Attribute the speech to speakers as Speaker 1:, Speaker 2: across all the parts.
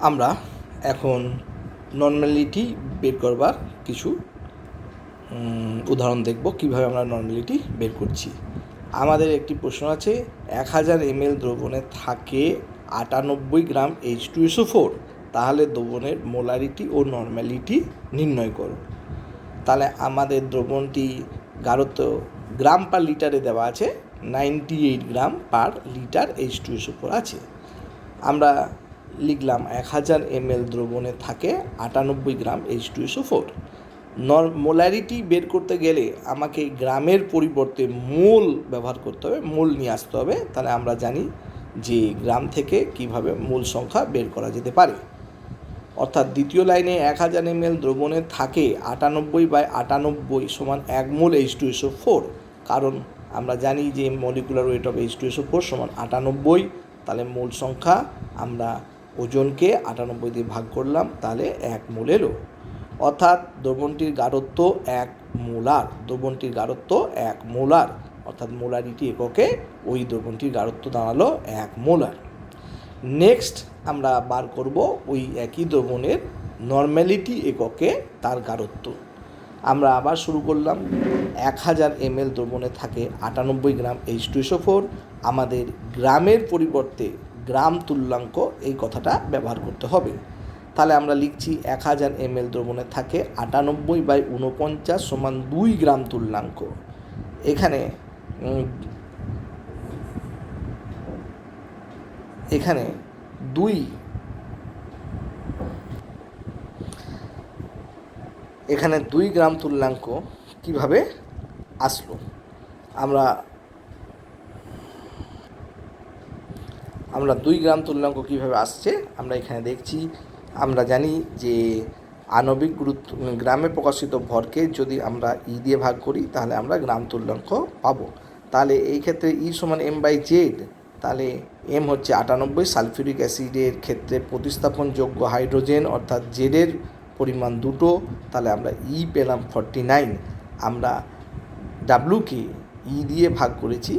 Speaker 1: আমরা এখন নর্মালিটি বের করবার কিছু উদাহরণ দেখব কিভাবে আমরা নর্মালিটি বের করছি। আমাদের একটি প্রশ্ন আছে, 1000 ml দ্রবণে থাকে 98 গ্রাম H2SO4, তাহলে দ্রবণের মোলারিটি ও নর্মালিটি নির্ণয় করো। তাহলে আমাদের দ্রবণটি গাঢ়ত্ব গ্রাম পার লিটারে দেওয়া আছে, 98 গ্রাম পার লিটার H2SO4 আছে। আমরা লিখলাম 1000 ml দ্রবণে থাকে 98 গ্রাম H2SO4। মোলারিটি বের করতে গেলে আমাকে গ্রামের পরিবর্তে মোল ব্যবহার করতে হবে, মোল নিয়ে আসতে হবে। তাহলে আমরা জানি যে গ্রাম থেকে কিভাবে মোল সংখ্যা বের করা যেতে পারে। অর্থাৎ দ্বিতীয় লাইনে 1000 ml দ্রবণে থাকে 98/98 সমান 1 মোল H2SO4, কারণ আমরা জানি যে মলিকুলার ওয়েট অফ H2SO4 সমান 98। তাহলে মোল সংখ্যা আমরা ওজনকে 98 দিয়ে ভাগ করলাম, তাহলে 1 মোল এলো। অর্থাৎ দ্রবণটির গাঢ়ত্ব 1 মোলার, দ্রবণটির গাঢ়ত্ব 1 মোলার, অর্থাৎ মোলারিটি এককে ওই দ্রবণটির গাঢ়ত্ব দাঁড়ালো 1 মোলার। নেক্সট আমরা বার করব ওই একই দ্রবণের নর্মালিটি এককে তার গাঢ়ত্ব। আমরা আবার শুরু করলাম, 1000 ml দ্রবণে থাকে 98 গ্রাম H2SO4। আমাদের গ্রামের পরিবর্তে গ্রাম তুল্যাঙ্ক এই কথাটা ব্যবহার করতে হবে। তাহলে আমরা লিখছি 1000 ml দ্রবণে থাকে 98/49 সমান 2 গ্রাম তুল্যাঙ্ক। এখানে 2 গ্রাম তুল্যাঙ্ক কিভাবে আসলো? আমরা 2 গ্রাম তুল্যাঙ্ক কিভাবে আসছে আমরা এখানে দেখছি। আমরা জানি যে আণবিক গুরুত্ব গ্রামে প্রকাশিত ভরকে যদি আমরা ই দিয়ে ভাগ করি তাহলে আমরা গ্রাম তুল্যাঙ্ক পাবো। তাহলে এই ক্ষেত্রে ই সমান m/z, তাহলে এম হচ্ছে 98, সালফিউরিক অ্যাসিডের ক্ষেত্রে প্রতিস্থাপনযোগ্য হাইড্রোজেন অর্থাৎ জেডের পরিমাণ 2, তাহলে আমরা ই পেলাম 49। আমরা ডাব্লুকে ই দিয়ে ভাগ করেছি,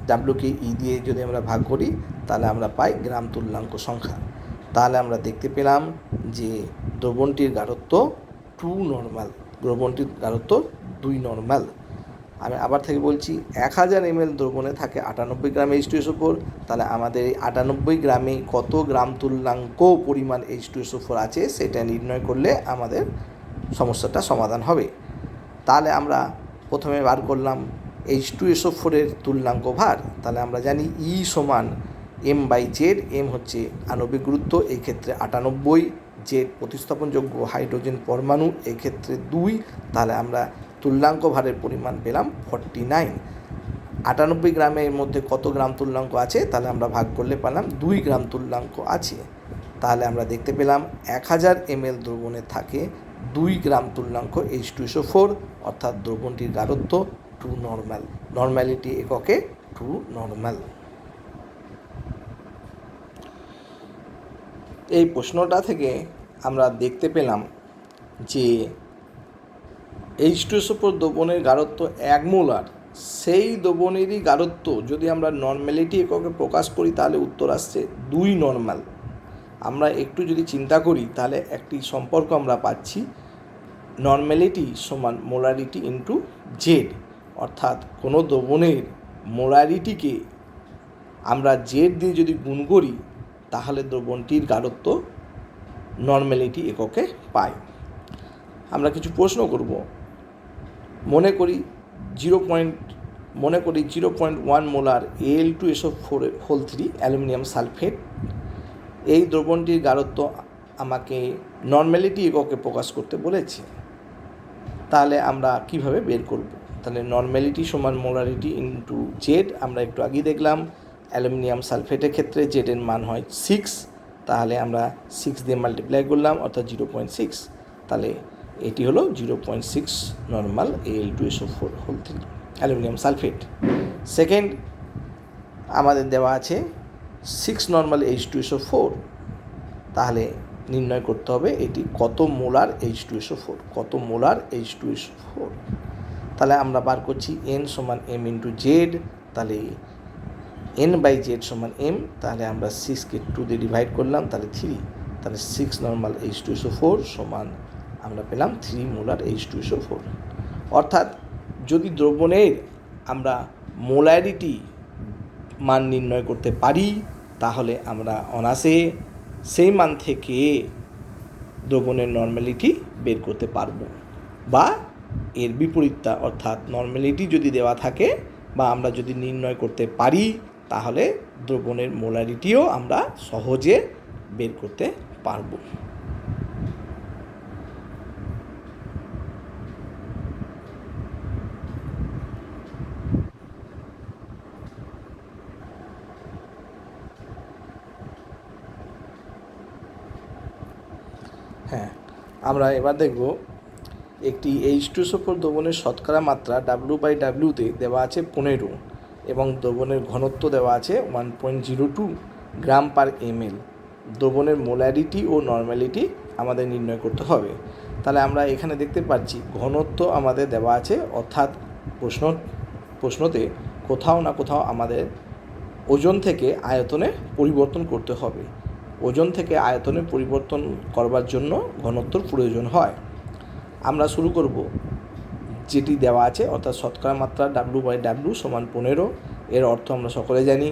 Speaker 1: ডাব্লুকে ই দিয়ে যদি আমরা ভাগ করি তাহলে আমরা পাই গ্রাম তুল্যাঙ্ক সংখ্যা। তাহলে আমরা দেখতে পেলাম যে দ্রবণটির গাঢ়ত্ব 2 নর্মাল, দ্রবণটির গাঢ়ত্ব 2 নর্মাল। আমি আবার থেকে বলছি, 1000 ml দ্রবণে থাকে 98 গ্রাম H2SO4। তাহলে আমাদের এই 98 গ্রামে কত গ্রাম তুল্যাঙ্ক পরিমাণ H2SO4 আছে সেটা নির্ণয় করলে আমাদের সমস্যাটা সমাধান হবে। তাহলে আমরা প্রথমে বার করলাম H2SO4 এর তুল্যাঙ্ক ভার। তাহলে আমরা জানি ই সমান m/z, এম হচ্ছে আণবিক গুরুত্ব, এই ক্ষেত্রে 98, জেড প্রতিস্থাপনযোগ্য হাইড্রোজেন পরমাণু, এই ক্ষেত্রে 2। তাহলে আমরা তুল্যাঙ্ক ভারের পরিমাণ পেলাম 49। 98 গ্রামের মধ্যে কত গ্রাম তুল্যাঙ্ক আছে তাহলে আমরা ভাগ করলে পেলাম 2 গ্রাম তুল্যাঙ্ক আছে। তাহলে আমরা দেখতে পেলাম 1000 ml দ্রবণে থাকে 2 গ্রাম তুল্যাঙ্ক H2SO4, অর্থাৎ দ্রবণটির গাঢ়ত্ব 2 নর্মাল, নর্মালিটি এককে 2 নর্মাল। এই প্রশ্নটা থেকে আমরা দেখতে পেলাম যে H2SO4 দ্রবণের গাঢ়ত্ব 1 মোলার, সেই দ্রবণেরই গাঢ়ত্ব যদি আমরা নর্মালিটি এককে প্রকাশ করি তাহলে উত্তর আসছে 2 নর্মাল। আমরা একটু যদি চিন্তা করি তাহলে একটি সম্পর্ক আমরা পাচ্ছি, নর্মালিটি সমান মোলারিটি ইন্টু জেড, অর্থাৎ কোনো দ্রবণের মোলারিটিকে আমরা জেড দিয়ে যদি গুণ করি তাহলে দ্রবণটির গাঢ়ত্ব নর্মালিটি এককে পাই। আমরা কিছু প্রশ্ন করব। মনে করি 0.1 মোলার Al2SO4 অ্যালুমিনিয়াম সালফেট, এই দ্রবণটির গাঢ়ত্ব আমাকে নর্মালিটি এককে প্রকাশ করতে বলেছে। তাহলে আমরা কিভাবে বের করব? তাহলে নর্মালিটি সমান মোলারিটি ইন্টু জেড, আমরা একটু আগেই দেখলাম অ্যালুমিনিয়াম সালফেটের ক্ষেত্রে জেডের মান হয় 6, তাহলে আমরা 6 দিয়ে মাল্টিপ্লাই করলাম অর্থাৎ 0.6। তাহলে এটি হলো 0.6 normal Al2SO4 aluminium sulphate. Second আমাদের দেওয়া আছে 6 নর্মাল H2SO4, তাহলে নির্ণয় করতে হবে এটি কত মোলার H2SO4, কত মোলার H2SO4। তাহলে আমরা বার করছি n সমান m ইন্টু জেড, তাহলে n/z সমান m, তাহলে আমরা 6কে 2 দিয়ে ডিভাইড করলাম, তাহলে 3। তাহলে 6 নর্মাল H2SO4 সমান আমরা পেলাম 3 মোলার H2SO4। অর্থাৎ যদি দ্রবণের আমরা মোলারিটি মান নির্ণয় করতে পারি তাহলে আমরা অনায়াসে সেই মান থেকে দ্রবণের নর্মালিটি বের করতে পারবো, বা এর বিপরীতটা অর্থাৎ নর্মালিটি যদি দেওয়া থাকে বা আমরা যদি নির্ণয় করতে পারি তাহলে দ্রবণের মোলারিটিও আমরা সহজে বের করতে পারবো। হ্যাঁ, আমরা এবার দেখব একটি H2SO4 দ্রবণের শতকরা মাত্রা W/W-তে দেওয়া আছে 15 এবং দ্রবণের ঘনত্ব দেওয়া আছে 1.02 গ্রাম পার ml। দ্রবণের মোলারিটি ও নর্মালিটি আমাদের নির্ণয় করতে হবে। তাহলে আমরা এখানে দেখতে পাচ্ছি ঘনত্ব আমাদের দেওয়া আছে, অর্থাৎ প্রশ্নতে কোথাও না কোথাও আমাদের ওজন থেকে আয়তনে পরিবর্তন করতে হবে। ওজন থেকে আয়তনে পরিবর্তন করবার জন্য ঘনত্বর প্রয়োজন হয়। আমরা শুরু করব যেটি দেওয়া আছে, অর্থাৎ শতকরা মাত্রা W/W সমান 15। এর অর্থ আমরা সকলে জানি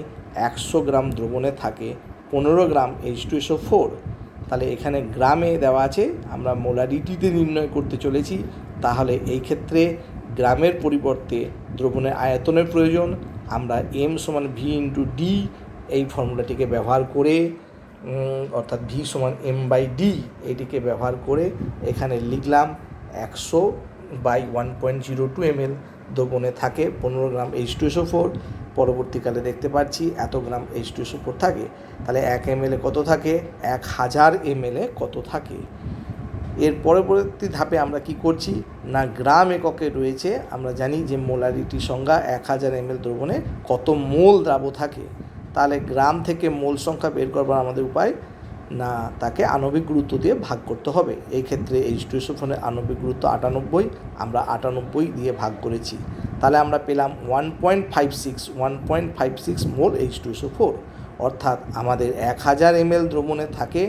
Speaker 1: 100 গ্রাম দ্রবণে থাকে 15 গ্রাম H2SO4। তাহলে এখানে গ্রামে দেওয়া আছে, আমরা মোলারিটিতে নির্ণয় করতে চলেছি। তাহলে এই ক্ষেত্রে গ্রামের পরিবর্তে দ্রবণের আয়তনের প্রয়োজন। আমরা M সমান V/D এই ফর্মুলাটিকে ব্যবহার করে, অর্থাৎ V সমান M/D এটিকে ব্যবহার করে এখানে লিখলাম 100/1.02 ml। দ্রবণে থাকে 15 গ্রাম H2SO4। পরবর্তীকালে দেখতে পাচ্ছি এত গ্রাম H2SO4 থাকে। তাহলে 1 ml কত থাকে, 1000 ml কত থাকে। এর পরবর্তী ধাপে আমরা কি করছি না, গ্রাম এককে রয়েছে। আমরা জানি যে মোলারিটি সংজ্ঞা 1000 ml দ্রবণে কত মোল দ্রাব্য থাকে। তাহলে গ্রাম থেকে মোল সংখ্যা বের করবার আমাদের উপায় না, তাকে আণবিক গুরুত্ব দিয়ে ভাগ করতে হবে। এই ক্ষেত্রে H2SO4 আণবিক গুরুত্ব 98, আমরা 98 দিয়ে ভাগ করেছি। তাহলে আমরা পেলাম 1.56 মোল H2SO4। অর্থাৎ আমাদের 1000 ml দ্রবণে থাকে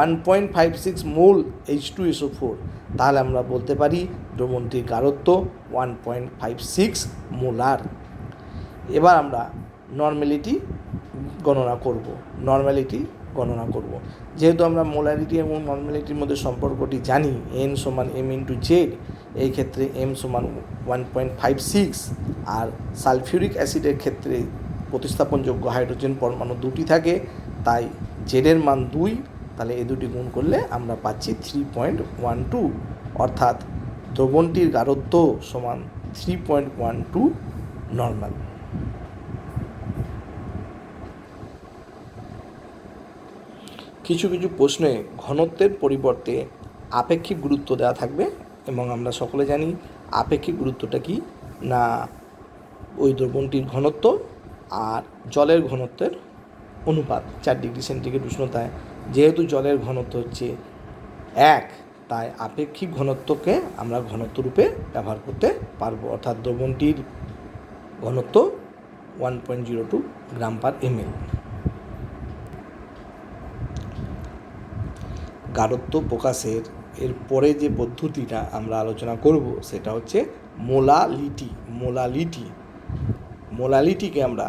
Speaker 1: 1.56 মোল H2SO4। তাহলে আমরা বলতে পারি দ্রবণটির গাঢ়ত্ব 1.56 মোলার। এবার আমরা নর্মালিটি গণনা করব। যেহেতু আমরা মোলারিটি এবং নর্মালিটির মধ্যে সম্পর্কটি জানি, N সমান M/Z, এই ক্ষেত্রে M সমান 1.56, আর সালফিউরিক অ্যাসিডের ক্ষেত্রে প্রতিস্থাপনযোগ্য হাইড্রোজেন পরমাণু 2টি থাকে, তাই Z এর মান 2। তাহলে এই দুটি গুণ করলে আমরা পাচ্ছি 3.12, অর্থাৎ দ্রবণটির গাঢ়ত্ব সমান 3.12 নর্মাল। কিছু প্রশ্নে ঘনত্বের পরিবর্তে আপেক্ষিক গুরুত্ব দেওয়া থাকবে, এবং আমরা সকলে জানি আপেক্ষিক গুরুত্বটা কি না, ওই দ্রবণটির ঘনত্ব আর জলের ঘনত্বের অনুপাত। 4 ডিগ্রি সেন্টিগ্রেড উষ্ণতায় যেহেতু জলের ঘনত্ব হচ্ছে 1, তাই আপেক্ষিক ঘনত্বকে আমরা ঘনত্ব রূপে ব্যবহার করতে পারবো। অর্থাৎ দ্রবণটির ঘনত্ব 1.02 গ্রাম পার ml। গাঢ়ত্ব প্রকাশের এর পরে যে পদ্ধতিটা আমরা আলোচনা করব সেটা হচ্ছে মোলালিটিকে আমরা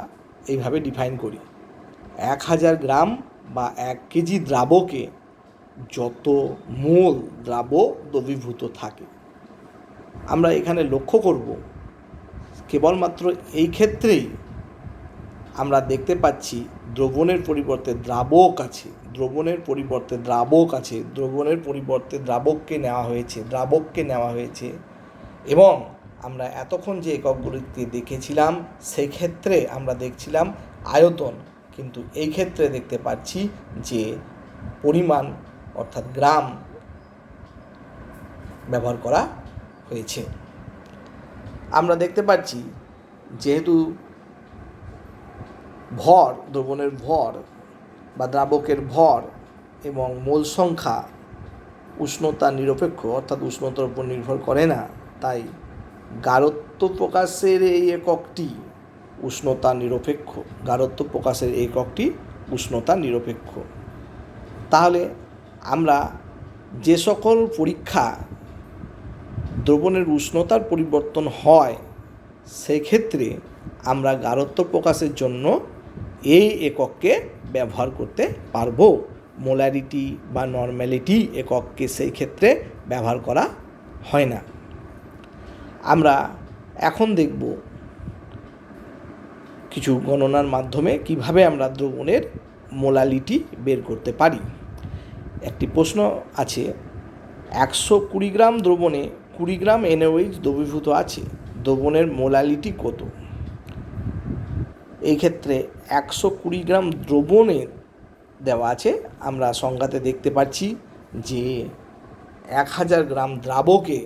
Speaker 1: এইভাবে ডিফাইন করি, 1000 গ্রাম বা 1 কেজি দ্রাবকে যত মোল দ্রাব্য দ্রবীভূত থাকে। আমরা এখানে লক্ষ্য করব কেবলমাত্র এই ক্ষেত্রেই আমরা দেখতে পাচ্ছি দ্রবণের পরিবর্তে দ্রাবক আছে, দ্রবণের পরিবর্তে দ্রাবককে নেওয়া হয়েছে। এবং আমরা এতক্ষণ যে এককগুলিকে দেখেছিলাম সেই ক্ষেত্রে আমরা দেখছিলাম আয়তন, কিন্তু এই ক্ষেত্রে দেখতে পাচ্ছি যে পরিমাণ অর্থাৎ গ্রাম ব্যবহার করা হয়েছে। আমরা দেখতে পাচ্ছি যেহেতু ভর, দ্রবণের ভর বা দ্রাবকের ভর এবং মোল সংখ্যা উষ্ণতা নিরপেক্ষ, অর্থাৎ উষ্ণতার উপর নির্ভর করে না, তাই গাঢ়ত্ব প্রকাশের এই এককটি উষ্ণতা নিরপেক্ষ। তাহলে আমরা যে সকল পরীক্ষা দ্রবণের উষ্ণতার পরিবর্তন হয় সেই ক্ষেত্রে আমরা গাঢ়ত্ব প্রকাশের জন্য এই একককে ব্যবহার করতে পারবো। মোলারিটি বা নর্ম্যালিটি একককে সেই ক্ষেত্রে ব্যবহার করা হয় না। আমরা এখন দেখব কিছু গণনার মাধ্যমে কিভাবে আমরা দ্রবণের মোলালিটি বের করতে পারি। একটি প্রশ্ন আছে, 120 গ্রাম দ্রবণে 20 গ্রাম NaOH দ্রবীভূত আছে, দ্রবণের মোলালিটি কত? এই ক্ষেত্রে 120 গ্রাম দ্রবণে দেওয়া আছে, আমরা সংজ্ঞাতে দেখতে পাচ্ছি যে 1000 গ্রাম দ্রাবকে,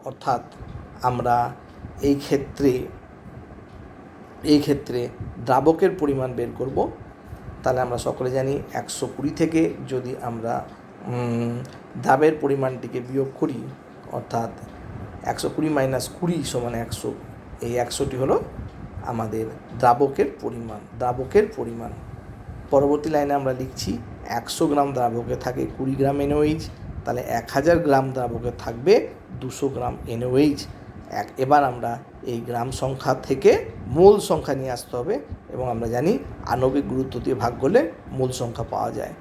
Speaker 1: অর্থাৎ আমরা এই ক্ষেত্রে দ্রাবকের পরিমাণ বের করব। তাহলে আমরা সকলে জানি 120 থেকে যদি আমরা দ্রাবের পরিমাণটিকে বিয়োগ করি, অর্থাৎ 120 মাইনাস 20 সমান 100, এই 100টি হলো আমাদের দ্রাবকের পরিমাণ। পরবর্তী লাইনে আমরা লিখছি 100 গ্রাম দ্রাবকে থাকে 20 গ্রাম NaOH, তাহলে 1000 গ্রাম দ্রাবকে থাকবে 200 গ্রাম NaOH। এবার আমরা এই গ্রাম সংখ্যা থেকে মোল সংখ্যা নিয়ে আসতে হবে, এবং আমরা জানি আণবিক গুরুত্ব দিয়ে ভাগ করলে মূল সংখ্যা পাওয়া যায়।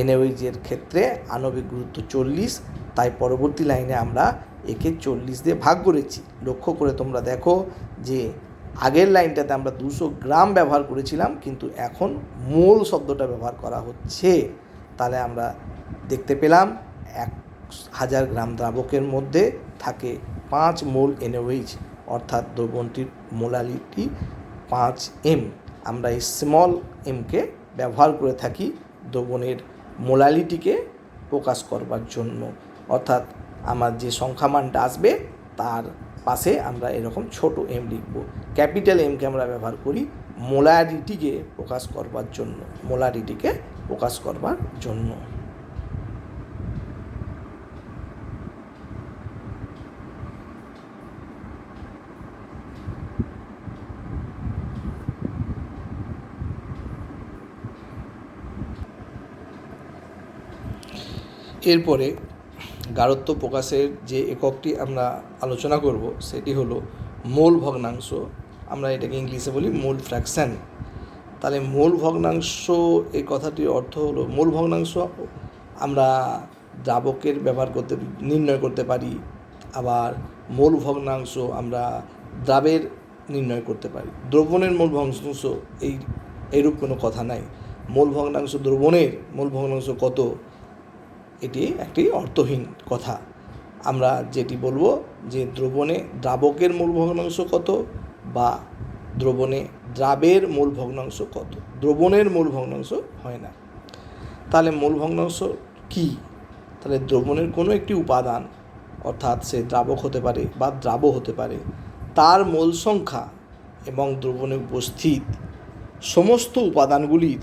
Speaker 1: NaOH এর ক্ষেত্রে আণবিক গুরুত্ব 40, তাই পরবর্তী লাইনে আমরা একে 40 দিয়ে ভাগ করেছি। লক্ষ্য করে তোমরা দেখো যে আগের লাইনটাতে আমরা 200 গ্রাম ব্যবহার করেছিলাম, কিন্তু এখন মোল শব্দটা ব্যবহার করা হচ্ছে। তাহলে আমরা দেখতে পেলাম 1000 গ্রাম দ্রাবকের মধ্যে থাকে 5 মোল NaOH, অর্থাৎ দ্রবণটির মোলালিটি 5m। আমরা এই স্মল এমকে ব্যবহার করে থাকি দ্রবণের মোলালিটিকে প্রকাশ করবার জন্য, অর্থাৎ আমার যে সংখ্যামানটা আসবে তার পাশে আমরা এরকম ছোট m লিখব। ক্যাপিটাল এমকে আমরা ব্যবহার করি মোলারিটিকে প্রকাশ করবার জন্য। এরপরে গাঢ়ত্ব প্রকাশের যে এককটি আমরা আলোচনা করব সেটি হলো মোল ভগ্নাংশ। আমরা এটাকে ইংলিশে বলি মোল ফ্র্যাকশন। তাহলে মোল ভগ্নাংশ এই কথাটির অর্থ হলো, মোল ভগ্নাংশ আমরা দ্রাবকের নির্ণয় করতে পারি, আবার মোল ভগ্নাংশ আমরা দ্রাবের নির্ণয় করতে পারি। দ্রবণের মোল ভগ্নাংশ এইরূপ কোনো কথা নাই। দ্রবণের মোল ভগ্নাংশ কত, এটি একটি অর্থহীন কথা। আমরা যেটি বলবো যে দ্রাবকের মূল ভগ্নাংশ কত বা দ্রবণে দ্রাবের মূল ভগ্নাংশ কত, দ্রবণের মূল ভগ্নাংশ হয় না। তাহলে মূল ভগ্নাংশ কি? তাহলে দ্রবণের কোনো একটি উপাদান, অর্থাৎ সে দ্রাবক হতে পারে বা দ্রাব্য হতে পারে, তার মোল সংখ্যা এবং দ্রবণে উপস্থিত সমস্ত উপাদানগুলির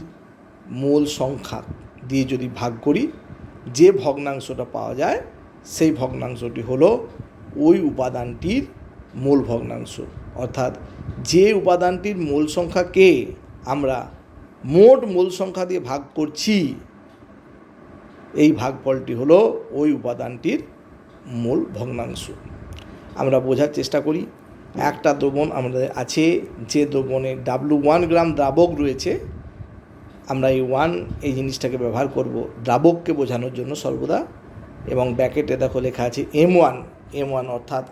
Speaker 1: মোল সংখ্যা দিয়ে যদি ভাগ করি, যে ভগ্নাংশটা পাওয়া যায় সেই ভগ্নাংশটি হলো ওই উপাদানটির মূল ভগ্নাংশ। অর্থাৎ যে উপাদানটির মূল সংখ্যাকে আমরা মোট মূল সংখ্যা দিয়ে ভাগ করছি, এই ভাগফলটি হলো ওই উপাদানটির মূল ভগ্নাংশ। আমরা বোঝার চেষ্টা করি। একটা দ্রবণ আমাদের আছে, যে দ্রবণে W1 গ্রাম দ্রাবক রয়েছে, আমরা এই জিনিসটাকে ব্যবহার করব দ্রাবককে বোঝানোর জন্য সর্বদা, এবং ব্র্যাকেটে দেখো লেখা আছে M1 অর্থাৎ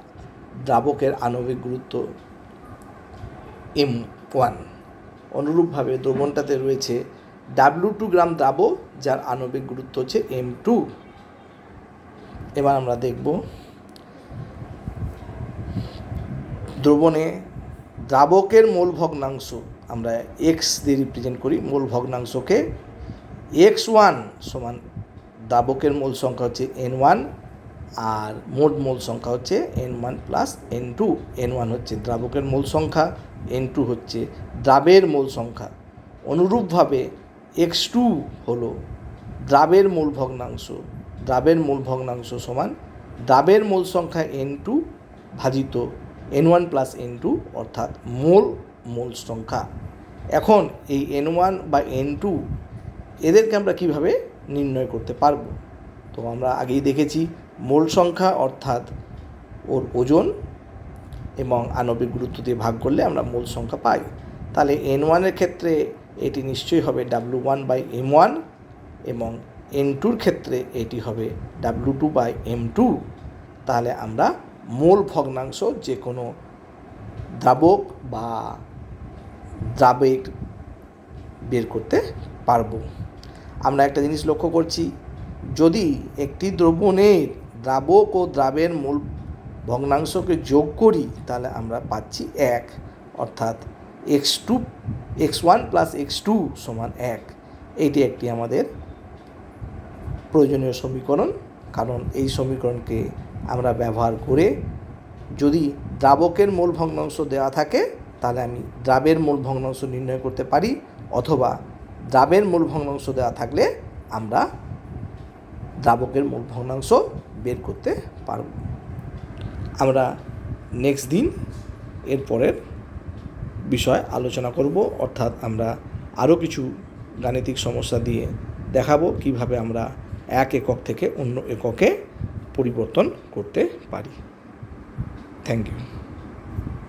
Speaker 1: দ্রাবকের আণবিক গুরুত্ব M1। অনুরূপভাবে দ্রবণটাতে রয়েছে W2 গ্রাম দ্রাবক, যার আণবিক গুরুত্ব হচ্ছে M2। এবার আমরা দেখব দ্রবণে দ্রাবকের মোল ভগ্নাংশ আমরা x দিয়ে রিপ্রেজেন্ট করি। মোল ভগ্নাংশকে x1 সমান দ্রাবকের মোল সংখ্যা হচ্ছে N1, আর মোট মোল সংখ্যা হচ্ছে N1 প্লাস N2। N1 হচ্ছে দ্রাবকের মোল সংখ্যা, N2 হচ্ছে দ্রাবের মোল সংখ্যা। অনুরূপভাবে x2 হলো দ্রাবের মোল ভগ্নাংশ। দ্রাবের মোল ভগ্নাংশ সমান দ্রাবের মোল সংখ্যা N2 ভাজিত N1 প্লাস N2, অর্থাৎ মোল সংখ্যা। এখন এই N1 বা N2 এদেরকে আমরা কীভাবে নির্ণয় করতে পারবো। তো আমরা আগেই দেখেছি মোল সংখ্যা অর্থাৎ ওর ওজন এবং আণবিক গুরুত্ব দিয়ে ভাগ করলে আমরা মোল সংখ্যা পাই। তাহলে N1-এর ক্ষেত্রে এটি নিশ্চয়ই হবে W1/M1 এবং N2-র ক্ষেত্রে এটি হবে W2/M2। তাহলে আমরা মোল ভগ্নাংশ যে কোনো দ্রাবক বা দ্রাবেগ বের করতে পারবো। আমরা একটা জিনিস লক্ষ্য করছি, যদি একটি দ্রবণের দ্রাবক ও দ্রাবের মোল ভগ্নাংশকে যোগ করি তাহলে আমরা পাচ্ছি 1, অর্থাৎ x1 + x2 = 1। এইটি একটি আমাদের প্রয়োজনীয় সমীকরণ, কারণ এই সমীকরণকে আমরা ব্যবহার করে যদি দ্রাবকের মোল ভগ্নাংশ দেওয়া থাকে তাহলে আমি দ্রাবের মোল ভগ্নাংশ নির্ণয় করতে পারি, অথবা দ্রাবের মোল ভগ্নাংশ দেওয়া থাকলে আমরা দ্রাবকের মোল ভগ্নাংশ বের করতে পারব। আমরা নেক্সট দিন এর পরের বিষয় আলোচনা করব, অর্থাৎ আমরা আরও কিছু গাণিতিক সমস্যা দিয়ে দেখাবো কিভাবে আমরা এক একক থেকে অন্য এককে পরিবর্তন করতে পারি। Thank you.